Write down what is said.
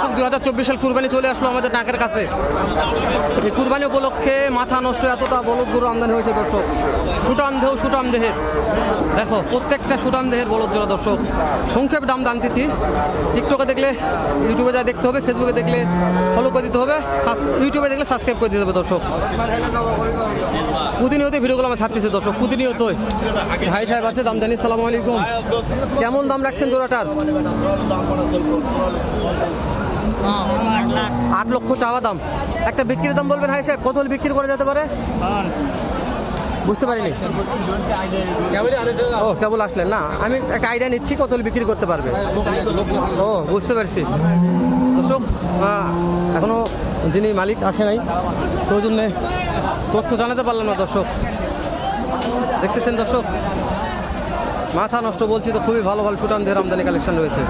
দর্শক 2024 সাল কুরবানি চলে আসলো আমাদের নাকের কাছে। এই কুরবানি উপলক্ষে মাথা নষ্ট এতটা বলদ গরু আমদানি হয়েছে দর্শক। সুটাম দেহের দেখো, প্রত্যেকটা সুটাম দেহের বলদ জোড়া দর্শক। সংক্ষেপ দাম জানতেছি, টিকটকে দেখলে ইউটিউবে যা দেখতে হবে, ফেসবুকে দেখলে ফলো করে দিতে হবে, ইউটিউবে দেখলে সাবস্ক্রাইব করে দিতে হবে দর্শক। প্রতিনিয়ত ভিডিওগুলো আমরা ছাড়তেছি দর্শক, প্রতিনিয়তই। ভাই সাহেব আছে, দাম জানি। সালামু আলাইকুম। কেমন দাম রাখছেন জোড়াটার? 8 লক্ষ চাওয়া দাম। একটা বিক্রির দাম বলবেন ভাই সাহেব, কত হলে বিক্রি করা যেতে পারে? বুঝতে পারিনি। ও কেবল আসলেন না, আমি একটা আইডিয়া নিচ্ছি কত হলে বিক্রি করতে পারবে। ও বুঝতে পারছি দর্শক, এখনো যিনি মালিক আসে নাই, তো ওই জন্যে তথ্য জানাতে পারলাম না দর্শক। দেখতেছেন দর্শক, মাথা নষ্ট বলছি তো, খুবই ভালো ভালো সুটাম দেহের আমদানি কালেকশন রয়েছে।